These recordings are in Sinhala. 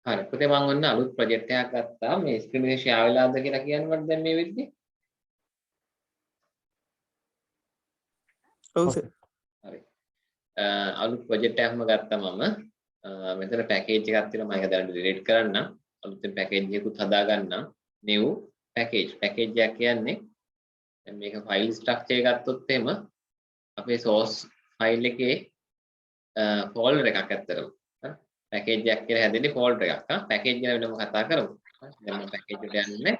හරි. පුතේ මම ඔන්න අලුත් ප්‍රොජෙක්ට් එකක් ගත්තා. මේ ස්ක්‍රීන් එක ෂෙයා වෙලාද කියලා කියන්න මට දැන් මේ වෙද්දි. ඔව් සර්. හරි. අලුත් ප්‍රොජෙක්ට් එකක්ම ගත්තා මම. මෙතන පැකේජ් එකක් තියෙනවා මම ඒක දැන් ඩිලීට් කරන්නම්. අලුතෙන් පැකේජ් එකකුත් හදා ගන්නම්. new package. පැකේජ් එකක් කියන්නේ දැන් මේක ෆයිල් ස්ට්‍රක්චර් එක ගත්තොත් එහෙම අපේ source ෆයිල් එකේ ෆෝල්ඩර් එකක් ඇත්තටම. හරි. පැකේජ් එකක් කියලා හැදෙන්නේ ෆෝල්ඩර් එකක්. පැකේජ් ගැන වෙනම කතා කරමු. දැන් මම පැකේජ් එකට යන්නේ.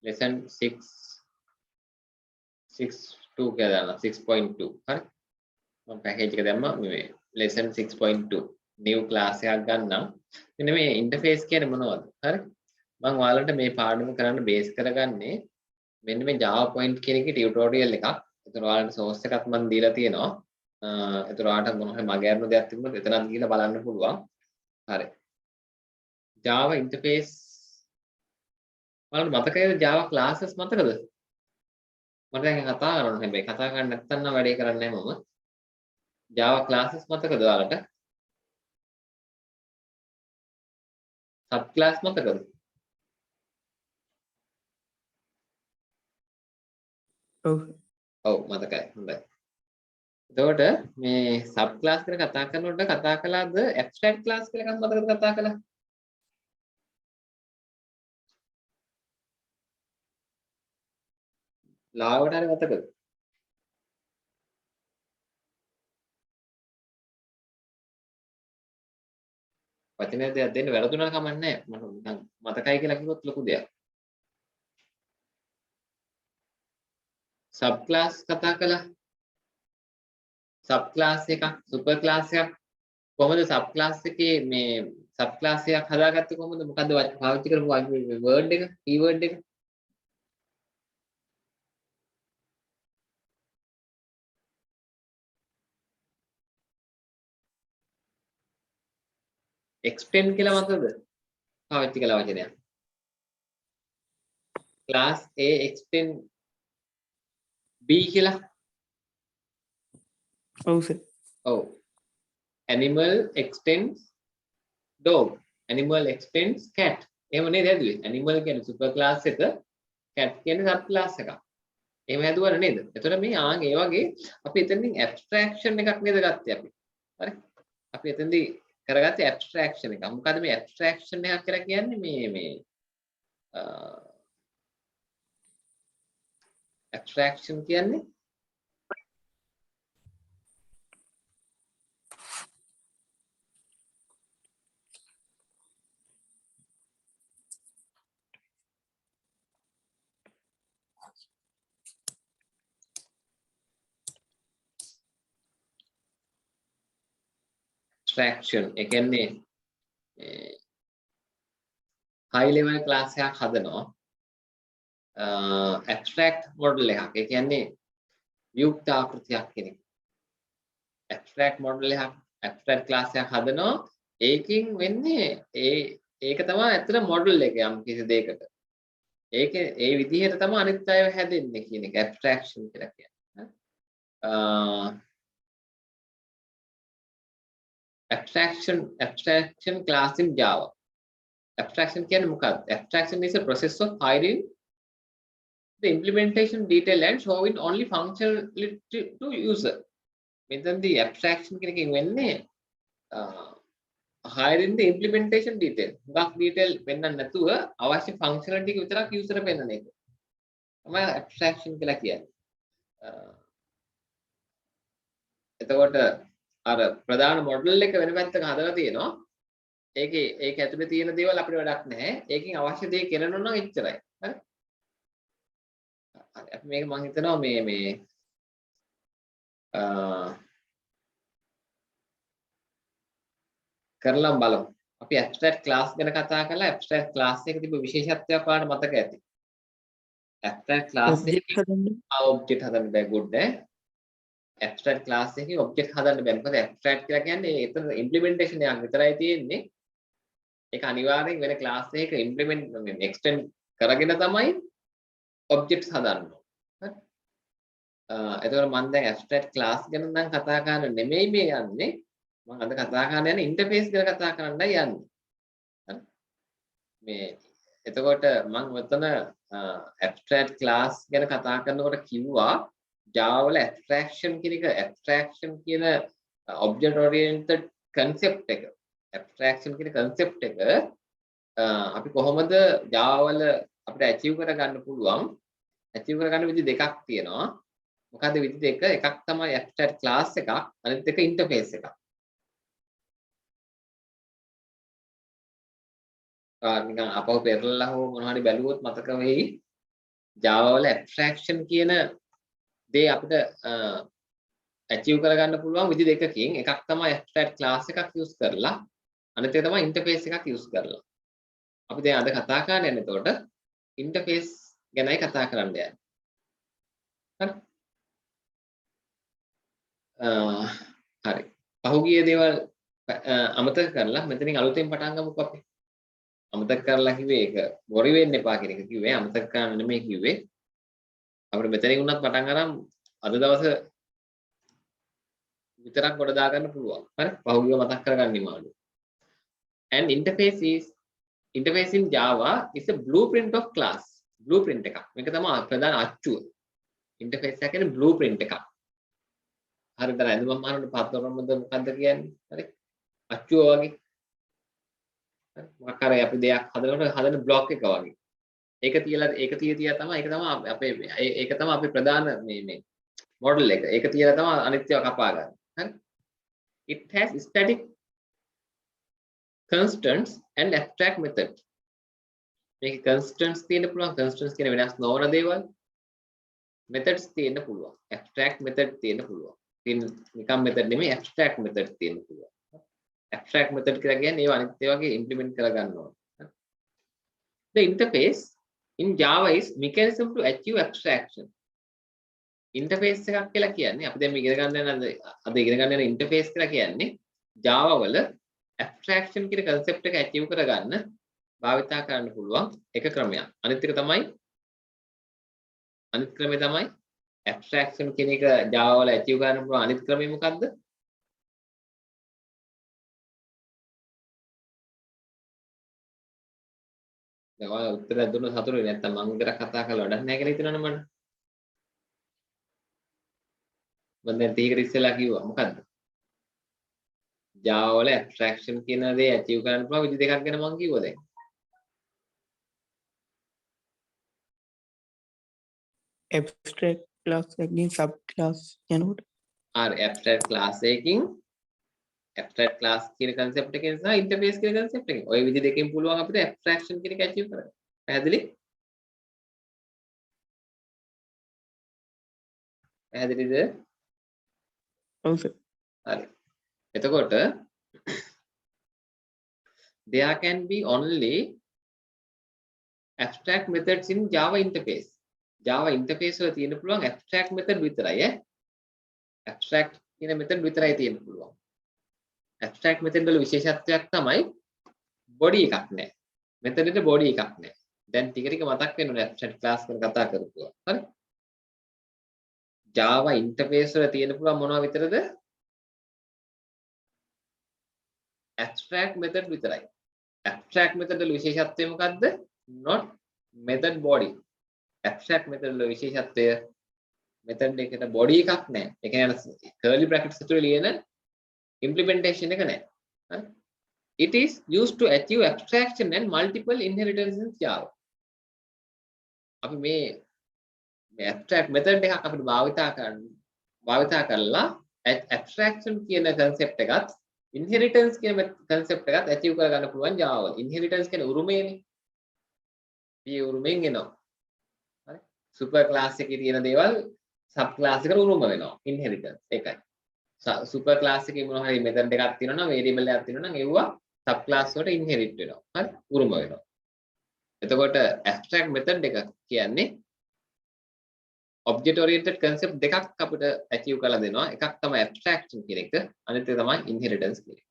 lesson 6.2 කියලා දානවා 6.2 හරි මම පැකේජ් එක දැම්මා මේ lesson 6.2 new class එකක් ගන්නම් මෙන්න මේ ඉන්ටර්ෆේස් කියන්නේ මොනවද හරි මම ඔයාලට මේ පාඩම කරන්න බේස් කරගන්නේ මෙන්න මේ Java point කියන එකේ ටියුටෝරියල් එකක් ඒතර ඔයාලට source එකක් මම දීලා තියෙනවා ඒතර ඔයාලට මොන හරි මගේ අරන දෙයක් තිබුණොත් එතනත් ගිහලා බලන්න පුළුවන් හරි Java interface ඔයාලට මතකයිද Java classes මතකද මට දැන් කතා කරන්න හැබැයි කතා කරන්න නැත්නම් නම් වැඩේ කරන්නේ නැහැ මම Java classes මතකද ඔයාලට sub class මතකද ඔව් මතකයි හොඳයි එතකොට මේ sub class ගැන කතා කරනකොට කතා කළාද abstract class කියලා එකක් මතකද කතා කළා ලාවට හරි මතකද වචනයක් දෙයක් දෙන්න වැරදුනා කමක් නැහැ මට මතකයි කියලා කිව්වොත් ලොකු දෙයක් sub class කතා කළා sub class එකක් super class එකක් කොහොමද sub class එකේ මේ sub class එකක් හදාගත්තේ කොහොමද මොකද්ද පාවිච්චි කරපු word එක keyword එක extend කියලා මතකද පාවිච්චි කළ වචනයක් class A extend B කියලා ඔව් සර් ඔව් animal extends dog animal extends cat එහෙම නේද ඇදුවේ animal කියන්නේ super class එක cat කියන්නේ sub class එකක් එහෙම හැදුවද නේද එතකොට මේ ඒ වගේ අපි එතනින් abstraction එකක් නේද ගත්තේ අපි හරි අපි එතනදී කරගත්තේ abstraction එක මොකද්ද මේ abstraction එකක් කියලා කියන්නේ මේ abstraction කියන්නේ abstraction ඒ කියන්නේ high level class එකක් හදනවා abstract model එකක් ඒ කියන්නේ වියුක්ත ආකෘතියක් කියන එක abstract model එකක් abstract class එකක් හදනවා ඒකෙන් වෙන්නේ ඒක තමයි ඇත්තට model එක යම් කිසි දෙයකට ඒකේ ඒ විදිහට තමයි අනිත් අය හැදෙන්නේ කියන එක abstraction කියලා කියන්නේ abstraction class in Java abstraction කියන්නේ මොකක්ද abstraction is a process of hiding the implementation detail and showing only functionality to user මෙතනදී abstraction කියන එකෙන් වෙන්නේ hiding the implementation detail හුඟක් detail වෙන්නන්න නැතුව අවශ්‍ය functionality එක විතරක් user පෙන්නන එක තමයි abstraction කියලා කියන්නේ එතකොට අර ප්‍රධාන මොඩල් එක වෙන පැත්තක හදලා තියෙනවා ඒකේ ඒක ඇතුලේ තියෙන දේවල් අපිට වැඩක් නැහැ ඒකෙන් අවශ්‍ය දේ කරනවා නම් එච්චරයි හරි අපි මේක මම හිතනවා මේ කරලා බලමු අපි abstract class ගැන කතා කළා abstract class එකේ තිබු විශේෂත්වයක් ඔයාලට මතක ඇති abstract class එකේ object හදන්න බෑ good ඈ abstract class එකේ object හදන්න බෑ මොකද abstract කියලා කියන්නේ ඒතර implementation එකක් විතරයි තියෙන්නේ ඒක අනිවාර්යෙන් වෙන class එකක implement extend කරගෙන තමයි objects හදන්න හරි එතකොට මම දැන් abstract class ගැන නම් කතා කරන්න නෙමෙයි මේ යන්නේ. මම අද කතා කරන්න යන්නේ interface ගැන කතා කරන්නයි යන්නේ. හරි. මේ එතකොට මම මෙතන abstract class ගැන කතා කරනකොට කිව්වා Java වල abstraction කියන එක abstraction කියන object oriented concept එක abstraction කියන concept එක අපි කොහොමද Java වල අපිට achieve කරගන්න පුළුවන් achieve කරගන්න විදි දෙකක් තියෙනවා මොකද්ද විදි දෙක එකක් තමයි abstract class එකක් අනිත් එක interface එකක් නිකන් අපව පෙරලලා හෝ මොනවා හරි බැලුවොත් මතක වෙයි Java වල abstraction කියන දේ අපිට achieve කරගන්න පුළුවන් විදි දෙකකින් එකක් තමයි abstract class එකක් use කරලා අනිත් එක තමයි interface එකක් use කරලා අපි දැන් අද කතා කරන්නේ එතකොට interface ගැනයි කතා කරන්න යන්නේ හරි හරි පහුගිය දේවල් අමතක කරලා මෙතනින් අලුතෙන් පටන් ගමුකෝ අපි අමතක කරලා කිව්වේ ඒක බොරි වෙන්න එපා කියන එක කිව්වේ අමතක කරන්න නෙමෙයි කිව්වේ අපිට මෙතනින් උනත් පටන් අරන් අද දවසේ විතරක් ගොඩ දාගන්න පුළුවන් හරි පහුගිය මතක් කරගන්න නිමාඩු and interface in Java is a blueprint of class blueprint එකක් මේක තමයි ප්‍රධාන අච්චුව interface එක කියන්නේ blueprint එකක් හරිද නේද මම අහන්න පාත්තරමද මොකද්ද කියන්නේ හරි අච්චුව වගේ හරි මොකක් හරි අපි දෙයක් හදනකොට හදන බ්ලොක් එක වගේ ඒක තියලා තමයි ඒක තමයි අපේ ප්‍රධාන මේ මොඩල් එක ඒක තියලා තමයි අනිත් ඒවා කපා ගන්න හරි it has static constants and abstract method මේක constants තියෙන්න පුළුවන් constants කියන වෙනස් නොවන දේවල් methods තියෙන්න පුළුවන් abstract method තියෙන්න පුළුවන් නිකම් method නෙමෙයි abstract method තියෙන්න පුළුවන් abstract method කියලා කියන්නේ ඒවා අනිත් ඒවාගේ implement කරගන්න ඕනේ the interface in Java is mechanism to achieve abstraction interface එකක් කියලා කියන්නේ අපි දැන් මේ ඉගෙන ගන්න යන අද ඉගෙන ගන්න යන interface කියලා කියන්නේ Java වල abstraction කියන concept එක achieve කරගන්න භාවිතා කරන්න පුළුවන් එක ක්‍රමයක් අනිත් ක්‍රමය තමයි abstraction කියන එක Java වල achieve කරන්න පුළුවන් අනිත් ක්‍රමය මොකද්ද දැන් ඔය උත්තර දුන්න සතුටුයි නැත්තම් මම විතරක් කතා කරලා වැඩක් නැහැ කියලා හිතනවනේ මම දැන් තීකට ඉස්සෙල්ලා කිව්වා මොකද්ද Java වල abstraction කියන දේ achieve කරන්න පුළුවන් විදි දෙකක් ගැන මම කිව්වා දැන් abstract class එකකින් sub class යනකොට abstract class එකකින් abstract class කියන concept එකෙන් සහ interface කියන concept එකෙන් ওই විදි දෙකෙන් පුළුවන් අපිට abstraction කියන එක achieve කරගන්න. පැහැදිලිද? ඔව් සර්. හරි. එතකොට there can be only abstract methods in Java interface. Java interface වල තියෙන්න පුළුවන් abstract method විතරයි abstract කියන method විතරයි තියෙන්න පුළුවන්. abstract method වල විශේෂත්වයක් තමයි body එකක් නැහැ. method එකට body එකක් නැහැ. දැන් ටික ටික මතක් වෙනවා abstract class ගැන කතා කරපුවා. හරි? Java interface වල තියෙන්න පුළුවන් මොනවා විතරද? abstract method විතරයි. abstract method වල විශේෂත්වය මොකද්ද? not method body. abstract method වල විශේෂත්වය method එකට body එකක් නැහැ. ඒ කියන්නේ curly brackets ඇතුලේ ලියන implementation එක නැහැ. හරි? It is used to achieve abstraction and multiple inheritance in Java. අපි මේ abstract method එකක් අපිට භාවිතා කරලා abstraction කියන concept එකත් inheritance කියන concept එකත් achieve කරගන්න පුළුවන් Java වල. inheritance කියන්නේ උරුමයනේ. මේ උරුමෙන් එනවා. හරි? super class එකේ තියෙන දේවල් sub class එකට උරුම වෙනවා. inheritance ඒකයි. super class එකේ මොනවා හරි method එකක් තියෙනවා නම් variable එකක් තියෙනවා නම් ඒවා sub class වලට inherit වෙනවා. හරි? උරුම වෙනවා. එතකොට abstract method එක කියන්නේ object oriented concept දෙකක් අපිට achieve කරලා දෙනවා. එකක් තමයි abstraction කියන එක, අනිත් එක තමයි inheritance කියන එක.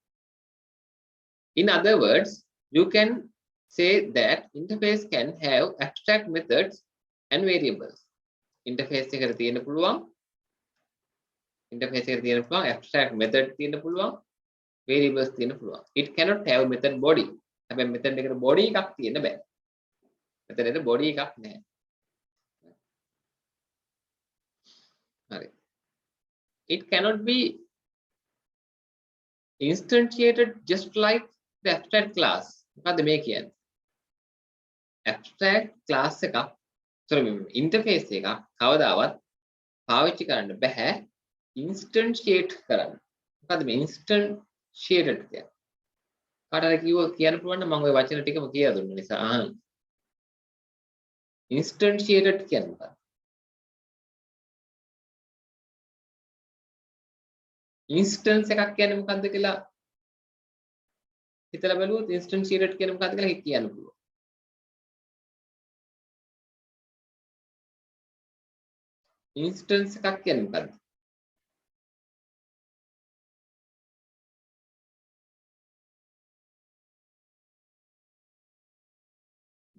In other words, you can say that interface can have abstract methods and variables. interface එකට තියෙන්න පුළුවන් interface එකේ තියෙන පුළුවන් abstract method තියෙන්න පුළුවන් variables තියෙන්න පුළුවන්. It cannot have method body. හැබැයි method එකට body එකක් තියෙන්න බෑ. method එකට body එකක් නැහැ. හරි. It cannot be instantiated just like the abstract class. මොකද්ද මේ කියන්නේ? abstract class එකක් interface එකක් කවදාවත් පාවිච්චි කරන්න බෑ instantiate කරන්න. මොකද්ද මේ instantiated කියන්නේ? කාටද කියන්න පුළුවන් නම් මම ওই වචන ටිකම කියලා දුන්න නිසා අහන්න. instantiated කියන්නේ මොකක්ද? instance එකක් කියන්නේ මොකක්ද කියලා හිතලා බලුවොත් instantiated කියන්නේ මොකක්ද කියලා කියන්න පුළුවන්. instance එකක් කියන්නේ මොකක්ද?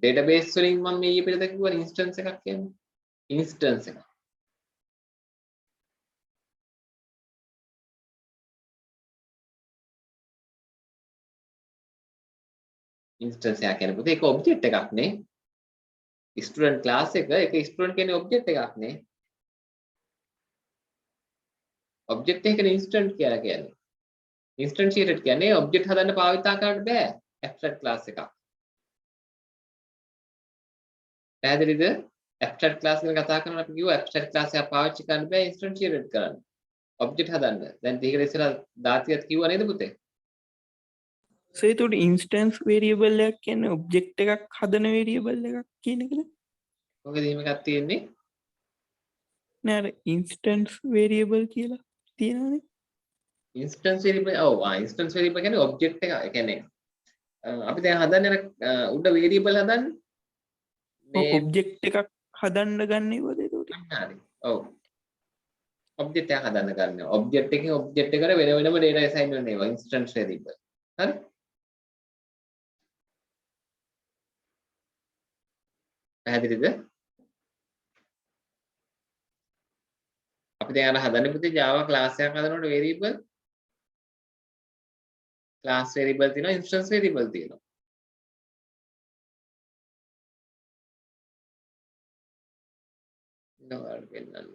database වලින් මම මේ ඊපෙරද කිව්වා instance එකක් කියන්නේ. instance එකක්. instance එකක් කියන්නේ පුතේ ඒක object එකක් නේ. student class එක student කියන්නේ object එකක් නේ. object එකනේ instant කියලා කියන්නේ. instantiated කියන්නේ object හදන්න පාවිච්චි කරන්න බෑ abstract class එකක්. පැහැදිලිද? abstract class ගැන කතා කරනකොට අපි කිව්වා abstract class එක පාවිච්චි කරන්න බෑ instantiated කරන්න. object හදන්න. දැන් ටිකකට ඉස්සෙල්ලා දාතියත් කිව්වා නේද පුතේ? so ඒකට instance variable එකක් කියන්නේ object එකක් හදන variable එකක් කියන එකද? මොකද එහෙම එකක් තියෙන්නේ? නෑ අර instance variable කියලා තියෙනවනේ. instance variable instance variable කියන්නේ object එක. ඒ කියන්නේ අපි දැන් හදන්නේ උඩ variable හදන්නේ මේ object එකක් හදන්න ගන්න ඒවද ඒකට? හරි. ඔව්. object එකක් හදන්න ගන්න. object එකකින් object එකට වෙන වෙනම data assign වෙන ඒවා instance variable. හරි? පැහැදිලිද? අපි දැන් අර හදන්නේ පුතේ Java class එකක් හදනකොට variable class variable තියෙනවා instance variable තියෙනවා. නෝල් වෙන්නන්න.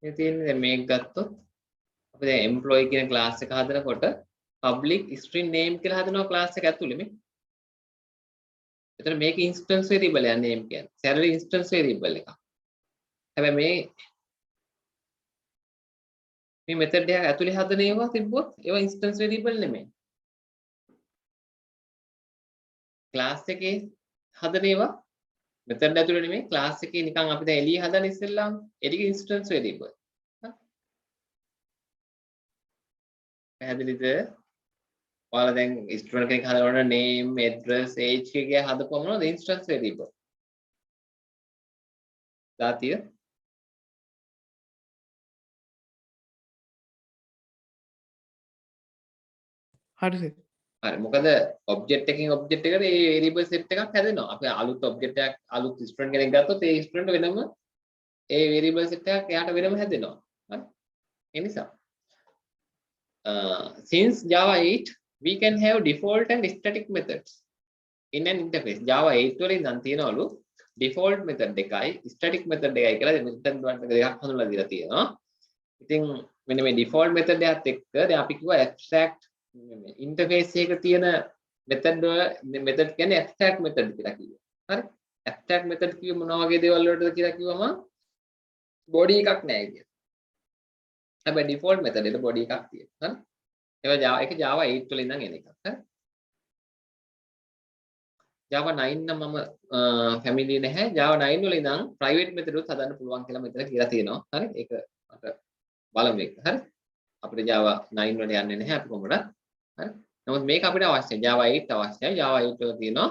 මේ තියෙන්නේ දැන් මේක ගත්තොත් අපි දැන් employee කියන class එක හදනකොට public string name කියලා හදනවා class එක ඇතුලේ මේ. එතන මේක instance variable එක name කියන්නේ. salary instance variable එකක්. හැබැයි මේ method එක ඇතුලේ හදන ඒවා තිබ්බොත් ඒවා instance variable නෙමෙයි. class එකේ හදන ඒවා method ඇතුලේ නෙමෙයි class එකේ නිකන් අපි දැන් එළිය හදන ඉස්සෙල්ලාම ඒක instance variable. පැහැදිලිද? ඔයාලා දැන් student කෙනෙක් හදනකොට name, address, age කිය හදපුවම මොනවද instance variable. දාතිය හරිද? හරි මොකද object එකකින් object එකට ඒ variable set එකක් හැදෙනවා. අපි අලුත් object එකක් අලුත් student කෙනෙක් ගත්තොත් ඒ student වෙනම ඒ variable set එකක් එයාට වෙනම හැදෙනවා. හරි. ඒ නිසා since Java 8 we can have default and static methods in an interface. Java 8 වලින් නම් තියෙනවලු default method එකයි static method එකයි කියලා method දෙකක් හඳුන්වලා දීලා තියෙනවා. ඉතින් මෙන්න මේ default method එකත් එක්ක දැන් අපි කිව්වා abstract interface එක තියෙන method කියන්නේ abstract method කියලා කිව්වා. හරි? abstract method කිව්ව මොනවා වගේ දේවල් වලටද කියලා කිව්වම body එකක් නැහැ කියන. හැබැයි default method එකට body එකක් තියෙනවා. හරි? ඒක Java 8 වලින් නම් එන එකක්. හරි? Java 9 නම් මම familiar නැහැ. Java 9 වලින් නම් private method උත් හදන්න පුළුවන් කියලා මෙතන කියලා තියෙනවා. හරි? ඒක මට බලමු එක. හරි. අපිට Java 9 වලට යන්නේ නැහැ අපි කොහොමද? හරි. නමුත් මේක අපිට අවශ්‍යයි. Java 8 අවශ්‍යයි. Java 8 වල තියෙනවා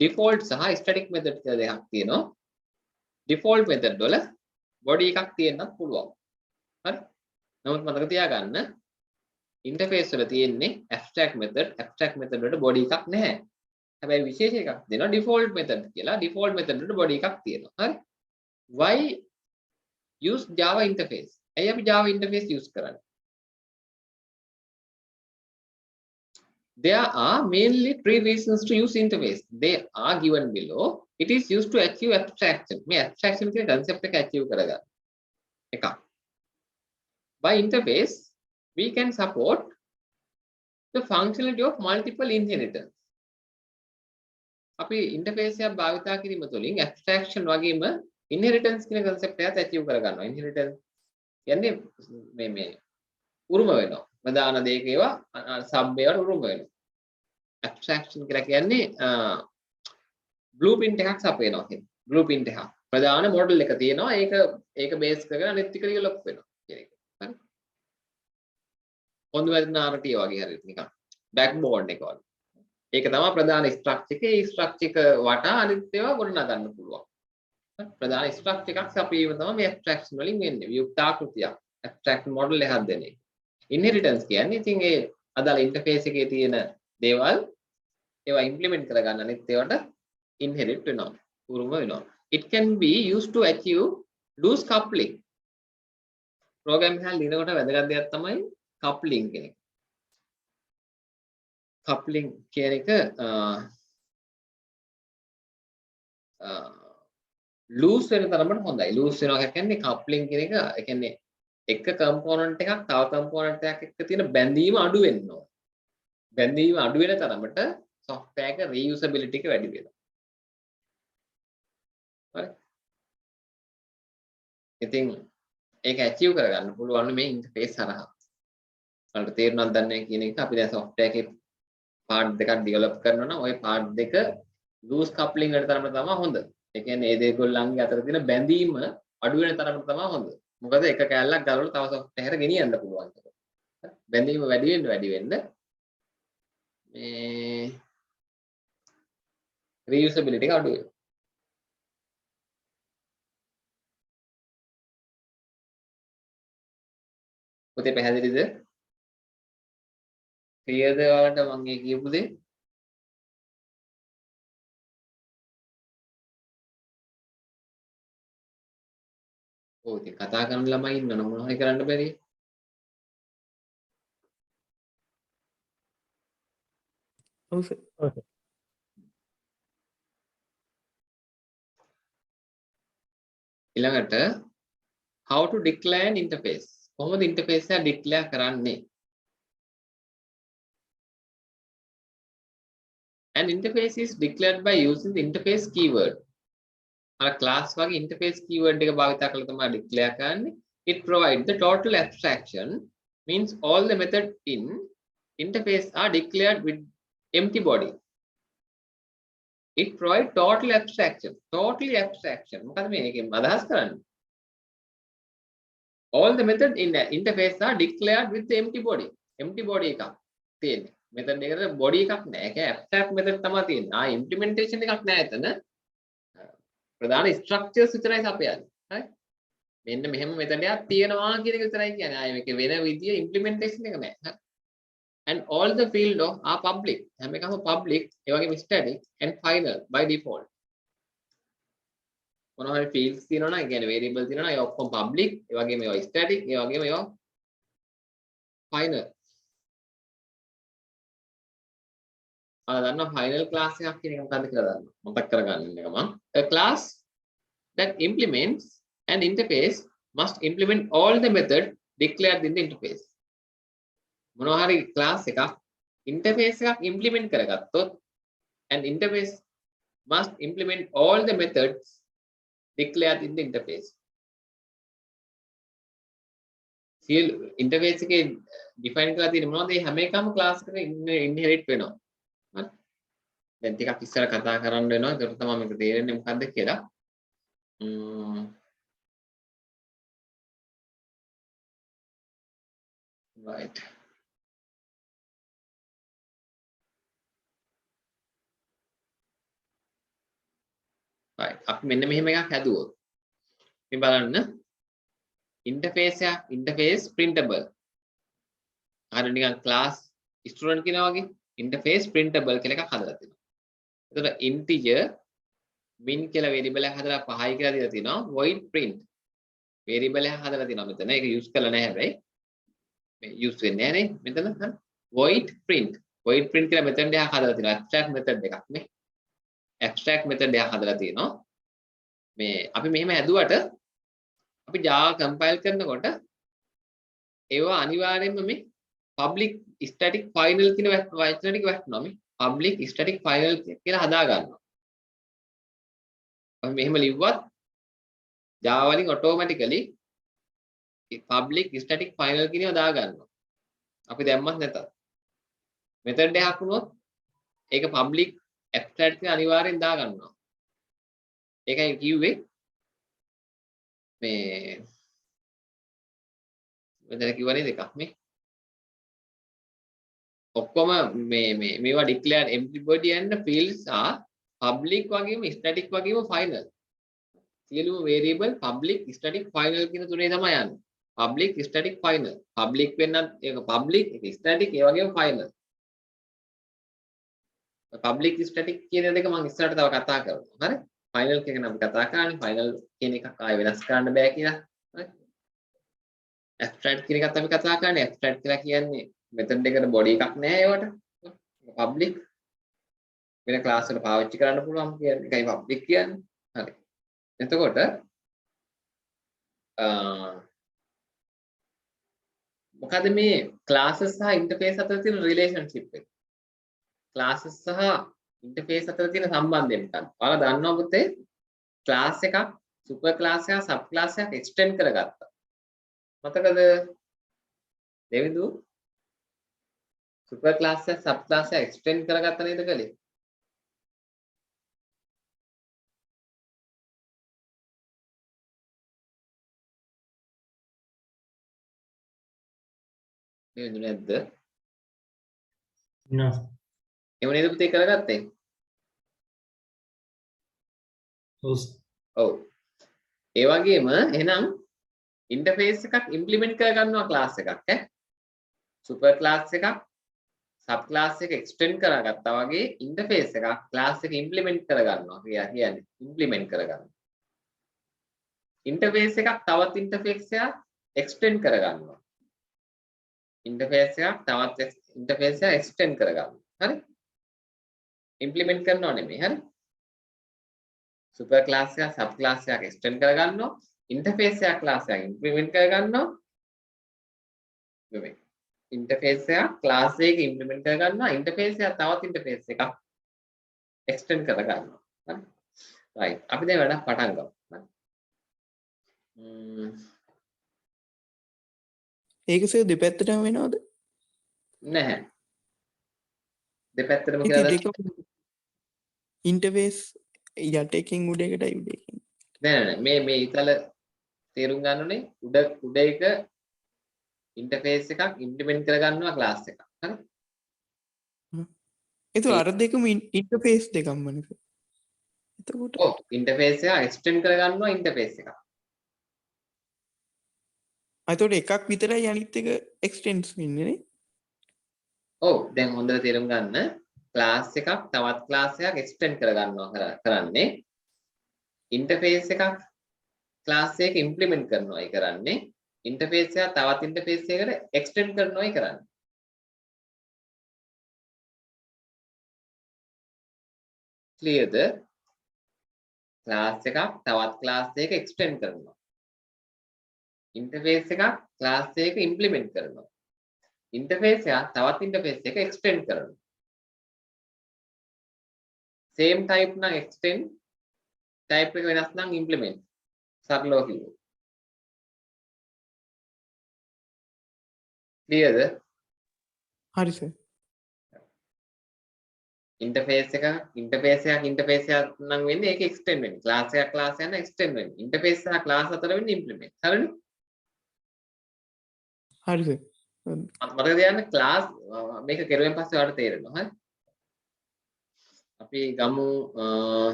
default සහ static method කියලා දෙකක් තියෙනවා. default method වල body එකක් තියෙන්නත් පුළුවන්. හරි. නමුත් මතක තියාගන්න interface වල තියෙන්නේ abstract method වලට body එකක් නැහැ. හැබැයි විශේෂ එකක් දෙනවා default method කියලා. default method වලට body එකක් තියෙනවා. හරි. why use Java interface? ඇයි අපි Java interface use කරන්නේ? There are mainly three reasons to use interface. They are given below. It is used to achieve abstraction. මේ abstraction කියන concept එක achieve කරගන්න. එකක්. By interface, we can support the functionality of multiple inheritance. අපි interface එකක් භාවිතා කිරීම තුළින් abstraction වගේම inheritance කියන concept එකත් achieve කරගන්නවා. inheritance කියන්නේ මේ උරුම වෙනවා. ප්‍රධාන දෙයක ඒවා sub ඒවාට උරුම වෙනවා. abstraction කියලා කියන්නේ blueprint එකක් සපයනවා කියන්නේ. blueprint එකක්. ප්‍රධාන model එක තියෙනවා. ඒක base කරගෙන අනිත් ටික develop වෙනවා කියන එක. හරි. පොඳු වැදනාරට වගේ හරියට නිකන් backbone එක වගේ. ඒක තමයි ප්‍රධාන ස්ට්‍රක්චර් එක. ඒ ස්ට්‍රක්චර් එක වටා අනිත් ඒවා ගොඩනගන්න පුළුවන්. ප්‍රධාන ස්ට්‍රක්චර් එකක් සපයීම තමයි මේ abstraction වලින් වෙන්නේ. වියුක්තාකෘතියක්. abstraction model එකක් දෙන එක. inheritance කියන්නේ ඉතින් ඒ අදාළ interface එකේ තියෙන දේවල් ඒවා implement කරගන්න අනිත් ඒවාට inherit වෙනවා. උරුම වෙනවා. It can be used to achieve loose coupling. program එකක් ලියනකොට වැදගත් දෙයක් තමයි coupling කියන එක. coupling කියන එක loose වෙන තරමට හොඳයි. loose වෙනවා කියන්නේ coupling කියන එක ඒ කියන්නේ එක component එකක් තව component එකක් එක්ක තියෙන බැඳීම අඩු වෙන්න ඕන. බැඳීම අඩු වෙන තරමට software එක reusability එක වැඩි වෙනවා. හරි. ඉතින් ඒක achieve කරගන්න පුළුවන් මේ interface හරහා. ඔයාලට තේරුණාද දන්නේ කියන එක අපි දැන් software එකේ part දෙකක් develop කරනවා නම් ওই part දෙක loose coupling වලට තරමට තමයි හොඳ. ඒ කියන්නේ මේ දෙකොල්ලන්ගේ අතර තියෙන බැඳීම අඩු වෙන තරමට තමයි හොඳ. මොකද එක කැලලක් ගලවලා තව software එකට ගෙනියන්න පුළුවන් ඒක. බැඳීම වැඩි වෙන්න මේ reusability එක අඩු වෙනවා. පුතේ පැහැදිලිද? ක්ලියර්ද ඔයාලට මම මේ කියපු දේ? ඔව් ඉතින් කතා කරන ළමයි ඉන්නවනේ මොනවා හරි කරන්න බැරි. ඔව් සර්. ඊළඟට how to declare an interface. කොහොමද interface එක declare කරන්නේ? An interface is declared by using the interface keyword. අර class වගේ interface keyword එක භාවිත කරලා තමයි declare කරන්නේ. It provides the total abstraction, means all the methods in interface are declared with empty body. It provides total abstraction. Totally abstraction. මොකද මේකෙන් අදහස් කරන්නේ? All the methods in the interface are declared with the empty body. Empty body එකක් තියෙන්නේ. method එකට body එකක් නැහැ. ඒක abstract method තමයි තියෙන්නේ. implementation එකක් නැහැ එතන. ප්‍රධාන structures විතරයි සපයන්නේ. හරි? මෙන්න මෙහෙම method එකක් තියෙනවා කියන එක විතරයි කියන්නේ. ආයේ මේක වෙන විදිය implementation එක නැහැ. හරි? And all the fields are public. හැම එකම public, ඒ වගේම static and final by default. මොනවා හරි fields තියෙනවා නම්, ඒ කියන්නේ variable තියෙනවා නම්, ඒ ඔක්කොම public, ඒ වගේම ඒවා static, ඒ වගේම ඒවා final. දන්නවා final class එකක් කියන එක මොකක්ද කියලා දන්නවා. මතක් කරගන්න එක මම. A class that implements an interface must implement all the methods declared in the interface. මොනවා හරි class එකක් interface එකක් implement කරගත්තොත් an interface must implement all the methods declared in the interface. interface එකේ define කරලා තියෙන මොනවද මේ හැම එකම class එකක inherit වෙනවා. හරි. දැන් ටිකක් ඉස්සර කතා කරන්න වෙනවා. ඒකට තමයි මේක තේරෙන්නේ මොකද්ද කියලා. right right අපි මෙන්න මෙහෙම එකක් හැදුවොත් මේ බලන්න interface printable අර නිකන් class student කියනවා වගේ interface printable කියලා එකක් හදලා තියෙනවා. එතකොට integer min කියලා variable එකක් හදලා 5යි කියලා දීලා තිනවා void print variable එකක් හදලා තිනවා මෙතන ඒක use කරලා නැහැ හැබැයි මේ use වෙන්නේ නැහැ නේ මෙතන හරි void print කියලා method එකක් හදලා තිනවා abstract method එකක් නේ abstract method එකක් හදලා තිනවා මේ අපි මෙහෙම හැදුවට අපි Java compile කරනකොට ඒවා අනිවාර්යයෙන්ම මේ public static final කියන වචන ටික වැටෙනවා මේ public static final කියලා හදා ගන්නවා. අපි මෙහෙම ලිව්වත් Java වලින් automatically public static final කියනවා දා ගන්නවා. අපි දැම්මත් නැතත් method එකක් වුණොත් ඒක public abstract කියලා අනිවාර්යෙන් දා ගන්නවා. ඒකයි කිව්වේ මේ මෙතන කිව්වනේ දෙකක් මේ ඔක්කොම මේවා declare everybody and fields are public වගේම static වගේම final සියලුම variable public static final කියන තුනේ තමයි යන්නේ public static final public වෙන්නත් ඒක public ඒක static ඒ වගේම final public static කියන දෙක මම ඉස්සරහට තව කතා කරනවා හරි final කියන එක අපි කතා කරන්නේ final කියන එකක් ආයෙ වෙනස් කරන්න බෑ කියලා හරි abstract කියන එකත් අපි කතා කරන්නේ abstract කියලා කියන්නේ method එකට body එකක් නැහැ ඒවට public වෙන class වල පාවිච්චි කරන්න පුළුවන් කියන්නේ ඒකයි public කියන්නේ හරි එතකොට මොකද මේ classes සහ interface අතර තියෙන relationship එක classes සහ interface අතර තියෙන සම්බන්ධය මොකක්ද ඔයාලා දන්නවා පුතේ class එකක් super class එකක් sub class එකක් extend කරගත්තා මතකද දෙවිදු super class එක sub class එක extend කරගත්ත නේද කලේ නේද නැද්ද No. එහෙම නේද පුතේ කරගත්තේ ඔව් ඒ වගේම එහෙනම් interface එකක් implement කරගන්නවා class එකක් ඈ super class එකක් sub class එක extend කරගත්තා වගේ interface එකක් class එක implement කරගන්නවා කියන්නේ implement කරගන්නවා interface එකක් තවත් interface එකක් extend කරගන්නවා interface එකක් තවත් interface එකක් extend කරගන්නවා හරි implement කරනව නෙමෙයි හරි super class එක sub class එකක් extend කරගන්නවා interface එකක් class එකක් implement කරගන්නවා නෙමෙයි interface එකක් class එකක implement කරගන්නවා interface එකක් තවත් interface එකක් extend කරගන්නවා හරි right අපි දැන් වැඩ පටන් ගමු හරි ඒක සර් දෙපැත්තටම වෙනවද නැහැ දෙපැත්තටම කියලා ඉන්ටර්ෆේස් යට එකකින් උඩ එකටයි උඩ එකකින් නෑ මේ ඉතල තේරුම් ගන්න ඕනේ උඩ එක ඉන්ටර්ෆේස් එකක් ඉම්ප්ලිමන්ට් කරගන්නවා ක්ලාස් එකක් හරි ඒක අර දෙකම ඉන්ටර්ෆේස් දෙකම නේද එතකොට ඔව් ඉන්ටර්ෆේස් එක එක්ස්ටෙන්ඩ් කරගන්නවා ඉන්ටර්ෆේස් එකක් එතකොට එකක් විතරයි අනිත් එක එක්ස්ටෙන්ඩ්ස් වෙන්නේ නේ ඔව් දැන් හොඳට තේරුම් ගන්න ක්ලාස් එකක් තවත් ක්ලාස් එකක් එක්ස්ටෙන්ඩ් කරගන්නවා කරන්නේ ඉන්ටර්ෆේස් එකක් ක්ලාස් එකක ඉම්ප්ලිමන්ට් කරනවා ඒ කරන්නේ ඉන්ටර්ෆේස් එක තවත් ඉන්ටර්ෆේස් එකකට එක්ස්ටෙන්ඩ් කරනවායි කරන්නේ ක්ලියර්ද ක්ලාස් එකක් තවත් ක්ලාස් එකක එක්ස්ටෙන්ඩ් කරනවා ඉන්ටර්ෆේස් එකක් ක්ලාස් එකක ඉම්ප්ලිමන්ට් කරනවා ඉන්ටර්ෆේස් එක තවත් ඉන්ටර්ෆේස් එකක එක්ස්ටෙන්ඩ් කරනවා same type නම් extend type එක වෙනස් නම් implement සරලව කිව්වොත් clearද හරි සර් ඉන්ටර්ෆේස් එක නම් වෙන්නේ ඒක extend වෙන්නේ class එක නම් extend වෙන්නේ ඉන්ටර්ෆේස් සහ class අතර වෙන්නේ implement හරිනේ හරි සර් මතක තියාගන්න ක්ලාස් මේක කෙරුවෙන් පස්සේ ඔයාලට තේරෙනවා. හරි. අපි ගමු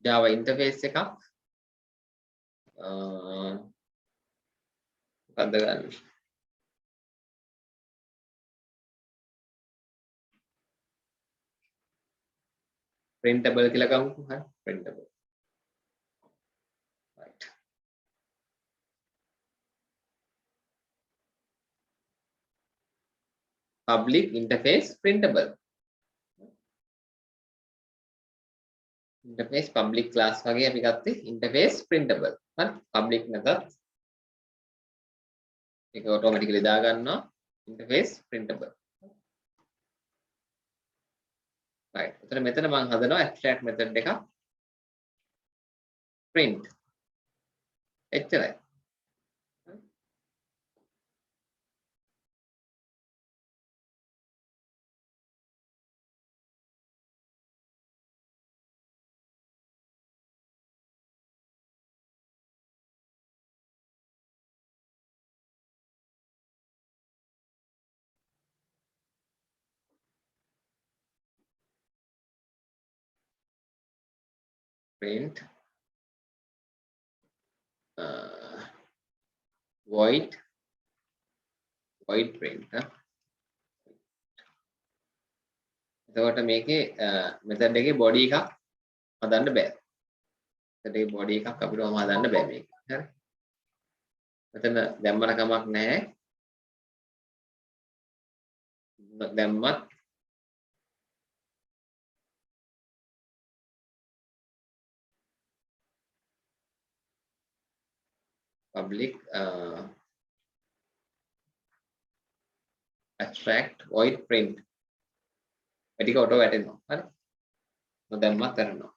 Java interface එකක් මොකක්ද ගන්න printable කියලා ගමුකෝ. හරි. printable. right. public interface printable. interface public class වගේ අපි ගත්තේ interface printable. හරි. public නැතත් ඒක automatically දා ගන්නවා interface printable. right. එතන මෙතන මම හදනවා abstract method එකක් print. එච්චරයි. print void print. එතකොට මේකේ method එකේ body එකක් හදන්න බෑ. method එකේ body එකක් අපිට වම හදන්න බෑ මේක. හරි. මෙතන දැම්මම කමක් නැහැ. දැම්මත් public abstract void print මේක ඔටෝ වැටෙනවා. හරි. නොදැම්මත් වැටෙනවා.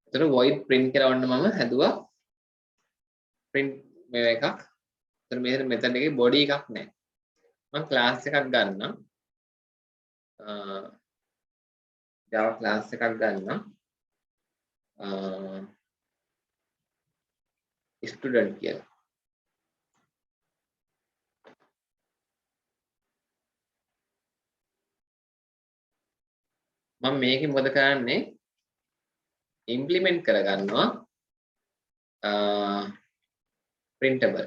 එතකොට void print කියලා වන්න මම හැදුවා print මේ එකක්. එතන මේ method එකේ body එකක් නැහැ. මම class එකක් ගන්නම්. Java class එකක් ගන්නම්. student කියලා. මම මේකෙ මොකද කරන්නේ implement කරගන්නවා printable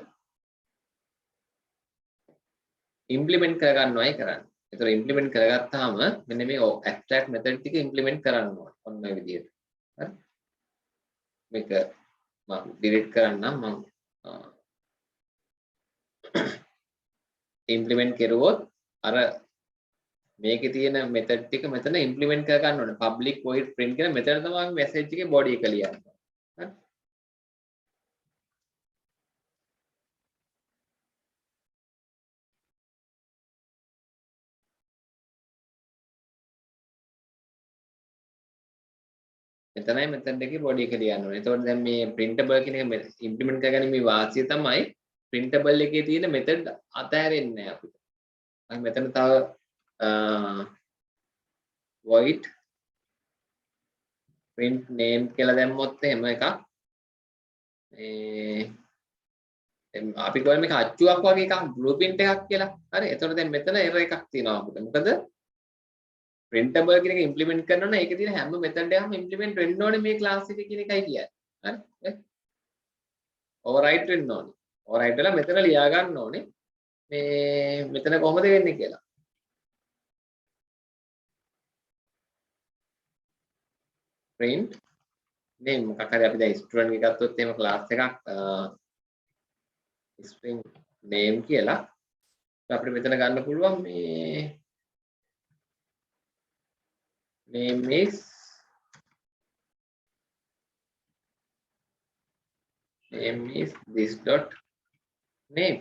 implement කරගන්නවායි කරන්නේ. ඒතර implement කරගත්තාම මෙන්න මේ abstract method ටික implement කරන්න ඕනේ. ඔන්න ඔය විදිහට. හරි. මේක මම delete කරන්නම්. මම implement කරුවොත් අර මේකේ තියෙන method ටික මෙතන implement කර ගන්න ඕනේ. public void print කියන method තමයි message එකේ body එක ලියන්නේ. හරි. මෙතනයි method එකේ body එක ලියන්න ඕනේ. එතකොට දැන් මේ printable කියන එක implement කරගන්න මේ වාසිය තමයි printable එකේ තියෙන method අතහැරෙන්නේ නැහැ අපිට. අපි මෙතන තව void print name කියලා දැම්මොත් එහෙම එකක් අපි කියන්නේ මේක අච්චුවක් වගේ එකක් blueprint එකක් කියලා. හරි. එතකොට දැන් මෙතන error එකක් තියෙනවා අපිට. මොකද printable කියන එක implement කරනවා නම් ඒකේ තියෙන හැම method එකක්ම implement වෙන්න ඕනේ මේ class එකේ කියන එකයි කියන්නේ. හරි. override වෙන්න ඕනේ. override වෙලා මෙතන ලියා ගන්න ඕනේ. මේ මෙතන කොහොමද වෙන්නේ කියලා. print name මොකක් හරි අපි දැන් student එක ගත්තොත් එහෙම class එකක් string name කියලා අපිට මෙතන ගන්න පුළුවන් මේ name is this dot name.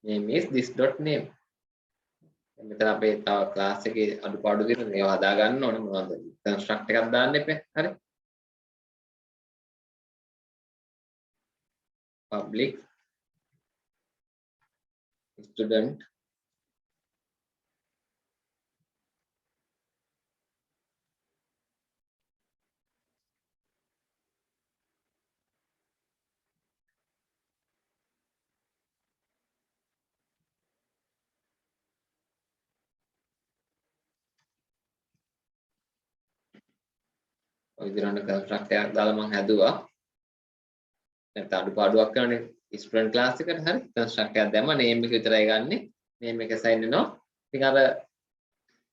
name is this dot name. මෙතන අපේ තව class එකේ අඩුපාඩු තියෙනවා. ඒවා හදා ගන්න ඕනේ. මොනවද? construct එකක් දාන්න එපා. හරි. public student ඔය විදිහට කන්ස්ට්‍රක්ට් එකක් දාලා මම හැදුවා. නැත්නම් අඩුපාඩුවක් කරන්නේ ස්ටුඩන්ට් ක්ලාස් එකට හරි කන්ස්ට්‍රක්ට් එකක් දැම්ම නේම් එක විතරයි ගන්නෙ. නේම් එක assign වෙනවා. ඉතින් අර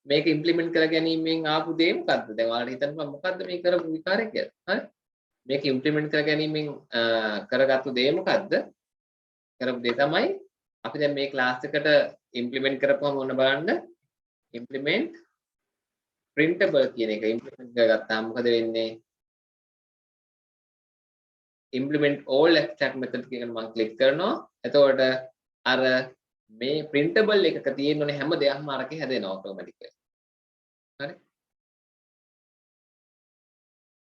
මේක ඉම්ප්ලිමන්ට් කර ගැනීමෙන් ආපු දේ මොකද්ද? දැන් ඔයාලට හිතන්න පුළුවන් මොකද්ද මේ කරපු විකාරය කියලා. හරි? මේක ඉම්ප්ලිමන්ට් කර ගැනීමෙන් කරගත්තු දේ මොකද්ද? කරපු දේ තමයි අපි දැන් මේ ක්ලාස් එකට ඉම්ප්ලිමන්ට් කරපුවම ඔන්න බලන්න ඉම්ප්ලිමන්ට් printable කියන එක ඉම්ප්ලිමන්ට් කරගත්තාම මොකද වෙන්නේ? implement all abstract method කියන මම ක්ලික් කරනවා. එතකොට අර මේ printable එකක තියෙන ඕනේ හැම දෙයක්ම අරකේ හැදෙනවා automatically. හරි?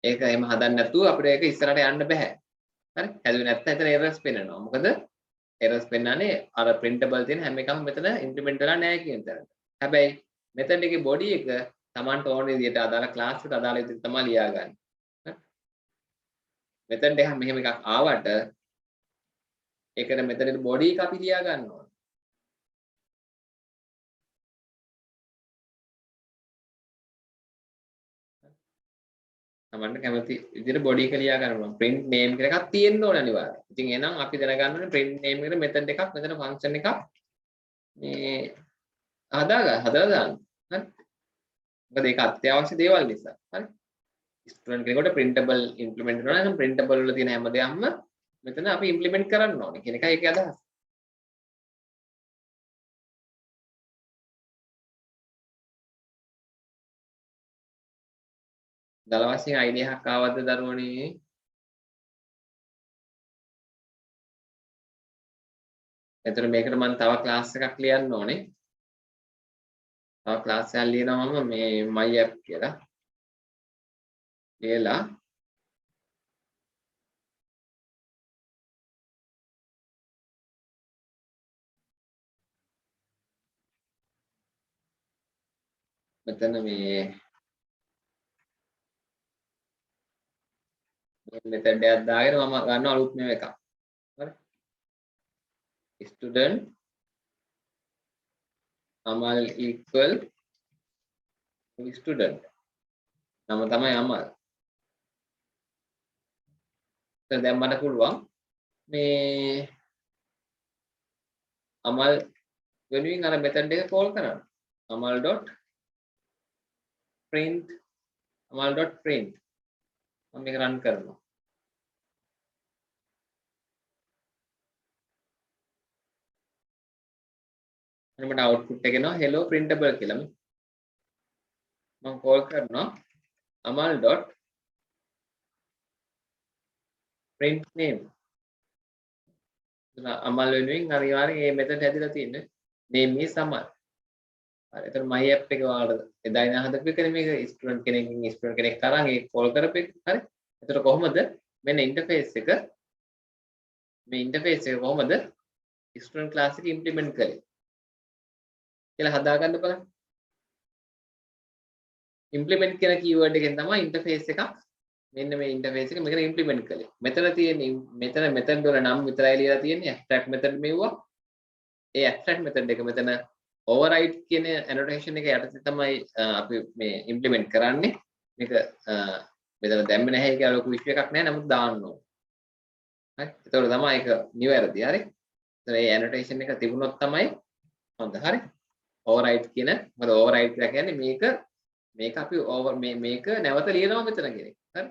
ඒක එහෙම හදන්න නැතුව අපිට ඒක ඉස්සරහට යන්න බෑ. හරි? හැදුවේ නැත්නම් එතන errors පෙන්නනවා. මොකද errors පෙන්නන්නේ අර printable තියෙන හැම එකම මෙතන implement වෙලා නැහැ කියන තැනට. හැබැයි method එකේ body එක Tamanට ඕන විදිහට අදාළ class එකට අදාළ විදිහට තමයි ලියාගන්නේ. method එක මෙහෙම එකක් ආවට ඒකට method එකේ body එක අපි ලියා ගන්න ඕන. තමන්ට කැමති විදිහට body එක ලියා ගන්න ඕන. print name කියලා එකක් තියෙන්න ඕන අනිවාර්යයෙන්. ඉතින් එහෙනම් අපි දැනගන්න ඕනේ print name එකට method එකක් මෙතන function එකක් මේ හදලා දාන්න. හරි? මොකද ඒක අත්‍යවශ්‍ය දේවල් නිසා. හරි? ස්ටුඩන්ට් කෙනෙකුට printable implement කරනවා නම් printable වල තියෙන හැම දෙයක්ම මෙතන අපි implement කරන්න ඕනේ කියන එකයි ඒකේ අදහස. දල වශයෙන් අයිඩියා එකක් ආවද දරුවනේ? එතකොට මේකට මම තව ක්ලාස් එකක් ලියන්න ඕනේ. තව ක්ලාස් එකක් ලියනවා මම මේ my app කියලා. ලියලා මෙතන මේ මෙතෙන්ට එකක් දාගෙන මම ගන්න අලුත් මේව එකක්. හරි? student amal equal student. නම තමයි අමල්. දැන් මට පුළුවන් මේ අමල් වෙනුවෙන් අර මෙතඩ් එක කෝල් කරන්න. amal.print amal.print මම මේක රන් කරනවා. මට output එක එනවා hello printable කියලා. මම කෝල් කරනවා amal.print name. අමල් වෙනුවෙන් අනිවාර්යෙන් මේ මෙතඩ් හැදිලා තියෙන්නේ name is amal. හරි. එතන my app එක ඔයාලට එදා ඉඳන් හදපු එකනේ මේක ස්ටුඩන්ට් කෙනෙක් තරම් ඒක කෝල් කරපෙක්. හරි. එතකොට කොහොමද මෙන්න ඉන්ටර්ෆේස් එක කොහොමද ස්ටුඩන්ට් ක්ලාස් එක ඉම්ප්ලිමන්ට් කරේ කියලා හදාගන්න බලන්න. ඉම්ප්ලිමන්ට් කියන කීවර්ඩ් එකෙන් තමයි ඉන්ටර්ෆේස් එකක් මෙන්න මේ ඉන්ටර්ෆේස් එක මෙතන ඉම්ප්ලිමන්ට් කළේ. මෙතන තියෙන මෙතන මෙතන වල නම් විතරයි ලියලා තියෙන්නේ abstract method මෙවුවා. ඒ abstract method එක මෙතන override කියන annotation එක යටතේ තමයි අපි මේ ඉම්ප්ලිමන්ට් කරන්නේ. මේක මෙතන දැම්මේ නැහැ කියලා ලොකු ඉෂුව එකක් නැහැ. නමුත් දාන්න ඕන. හරි. ඒතකොට තමයි ඒක නිවැරදි. හරි. ඒතර මේ annotation එක තිබුණොත් තමයි හොඳ. හරි. override කියන මොකද override කියලා කියන්නේ මේක අපි මේක නැවත ලියනවා මෙතන කියන එක. හරි.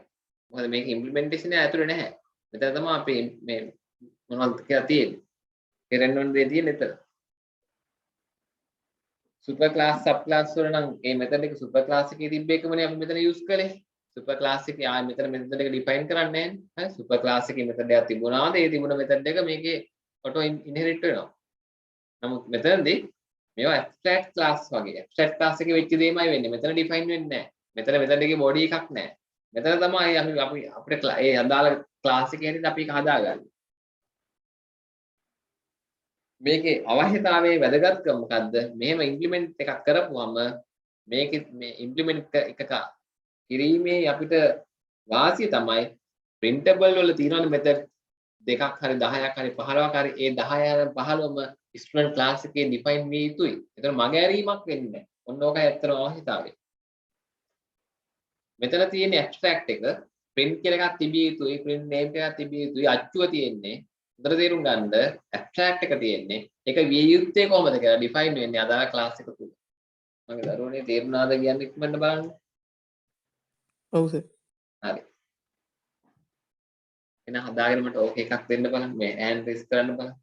මොකද මේක ඉම්ප්ලිමන්ටේෂන් එක ඇතුලේ නැහැ. මෙතන තමයි අපි මේ මොනවද කියලා තියෙන්නේ. කෙරෙන්න ඕන දේ තියෙන්නේ එතන. සුපර් ක්ලාස් සබ් ක්ලාස් වල නම් මේ මෙතන එක සුපර් ක්ලාස් එකේ තිබ්බ එකමනේ අපි මෙතන යූස් කළේ. සුපර් ක්ලාස් එකේ ආයෙ මෙතන මෙතන එක ඩිෆයින් කරන්නේ නැහැ. හරි. සුපර් ක්ලාස් එකේ මෙතන එකක් තිබුණාද? ඒ තිබුණ මෙතන එක මේකේ ඔටෝ ඉන්හෙරිට් වෙනවා. නමුත් මෙතනදී මේවා abstract class වගේ. abstract class එකේ වෙච්ච දෙයමයි වෙන්නේ. මෙතන define වෙන්නේ නැහැ. මෙතන එකේ body එකක් නැහැ. මෙතන තමයි අපි අපිට ඒ අදාළ class එකේ හැටියට අපි ඒක හදාගන්නේ. මේකේ අවශ්‍යතාවයේ වැදගත්කම මොකද්ද? මෙහෙම ඉම්ප්ලිමන්ට් එකක් කරපුවම මේකේ මේ ඉම්ප්ලිමන්ට් එක කිරීමේ අපිට වාසිය තමයි printable වල තියෙනවනේ මෙතඩ් දෙකක් හරි 10ක් හරි 15ක් හරි ඒ 10 15ම ස්ටුඩන්ට් ක්ලාස් එකේ ඩිෆයින් විය යුතුයි. ඒතර මගහැරීමක් වෙන්නේ නැහැ. ඔන්න ඕකයි ඇත්තම අවශ්‍යතාවය. මෙතන තියෙන ඇබ්ස්ට්‍රැක්ට් එක print කියලා එකක් තිබිය යුතුයි. print name එකක් තිබිය යුතුයි. අච්චුව තියෙන්නේ. උතර තේරුම් ගන්න ඇබ්ස්ට්‍රැක්ට් එක තියෙන්නේ. ඒක විය යුත්තේ කොහොමද කියලා ඩිෆයින් වෙන්නේ අදාළ ක්ලාස් එක තුල. මගේ දරුවනේ තේරුණාද කියන්නේ ඉක්මනට බලන්න. ඔව් සර්. හරි. එන හදාගෙන මට ඕක එකක් දෙන්න බලන්න මේ ඈන් ටෙස්ට් කරන්න බලන්න.